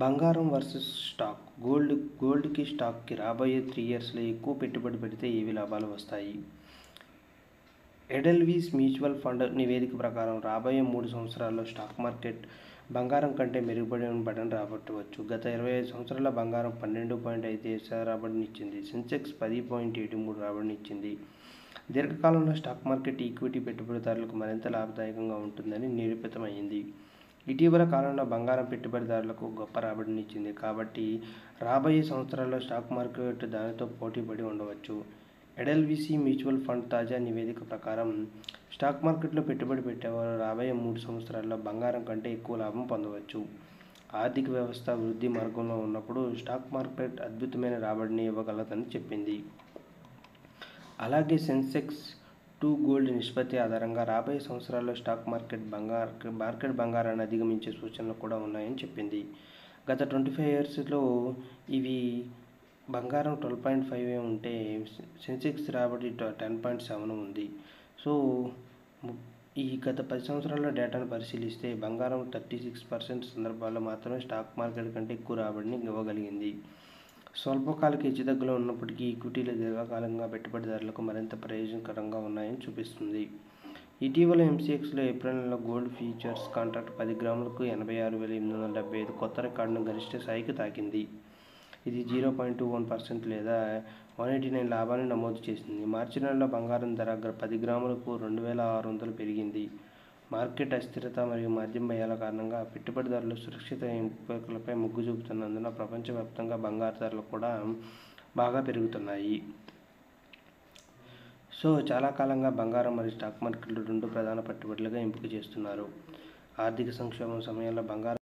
బంగారం versus stock. గోల్డ్కి స్టాక్కి రాబోయే 3 ఇయర్స్లో ఎక్కువ పెట్టుబడి పెడితే ఏవి లాభాలు వస్తాయి? ఎడెల్వీస్ మ్యూచువల్ ఫండ్ నివేదిక ప్రకారం రాబోయే 3 సంవత్సరాల్లో స్టాక్ మార్కెట్ బంగారం కంటే మెరుగుపడిన రాబట్టవచ్చు. గత 25 సంవత్సరాల బంగారం 12.5% రాబడినిచ్చింది. సెన్సెక్స్ 10.73 రాబడినిచ్చింది. దీర్ఘకాలంలో స్టాక్ మార్కెట్ ఈక్విటీ పెట్టుబడిదారులకు మరింత లాభదాయకంగా ఉంటుందని నిరూపితమైంది. ఇటీవల కాలంలో బంగారం పెట్టుబడిదారులకు గొప్ప రాబడినిచ్చింది కాబట్టి రాబోయే సంవత్సరాల్లో స్టాక్ మార్కెట్ దానితో పోటీపడి ఉండవచ్చు. ఎడెల్వీస్ మ్యూచువల్ ఫండ్ తాజా నివేదిక ప్రకారం స్టాక్ మార్కెట్లో పెట్టుబడి పెట్టేవారు రాబోయే 3 సంవత్సరాల్లో బంగారం కంటే ఎక్కువ లాభం పొందవచ్చు. ఆర్థిక వ్యవస్థ వృద్ధి మార్గంలో ఉన్నప్పుడు స్టాక్ మార్కెట్ అద్భుతమైన రాబడిని ఇవ్వగలదని చెప్పింది. అలాగే సెన్సెక్స్ టు గోల్డ్ నిష్పత్తి ఆధారంగా రాబోయే సంవత్సరాల్లో స్టాక్ మార్కెట్ బంగారాన్ని అధిగమించే సూచనలు కూడా ఉన్నాయని చెప్పింది. గత 25 ఇయర్స్లో ఇవి బంగారం 12.5 ఉంటే సెన్సెక్స్ రాబడి 10.7 ఉంది. సో ఈ గత 10 సంవత్సరాల డేటాను పరిశీలిస్తే బంగారం 36% సందర్భాల్లో మాత్రమే స్టాక్ మార్కెట్ కంటే ఎక్కువ రాబడిని ఇవ్వగలిగింది. స్వల్పకాలిక హెచ్చుతగ్గులు ఉన్నప్పటికీ ఈక్విటీలు దీర్ఘకాలంగా పెట్టుబడిదారులకు మరింత ప్రయోజనకరంగా ఉన్నాయని చూపిస్తుంది. ఇటీవల ఎంసీఎక్స్లో ఏప్రిల్ నెలలో గోల్డ్ ఫ్యూచర్స్ కాంట్రాక్ట్ 10 గ్రాములకు 86,875 కొత్త రికార్డును గరిష్ట స్థాయికి తాకింది. ఇది 0.21% లేదా 189 లాభాన్ని నమోదు చేసింది. మార్చి నెలలో బంగారం ధర 10 గ్రాములకు 2,600 పెరిగింది. మార్కెట్ అస్థిరత మరియు మద్యం భయాల కారణంగా పెట్టుబడిదారులు సురక్షిత ఎంపికలపై మొగ్గు చూపుతున్నందున ప్రపంచవ్యాప్తంగా బంగారు ధరలు కూడా బాగా పెరుగుతున్నాయి. సో చాలా కాలంగా బంగారం మరియు స్టాక్ మార్కెట్లు 2 ప్రధాన పెట్టుబడులుగా ఎంపిక చేస్తున్నారు. ఆర్థిక సంక్షోభం సమయంలో బంగారం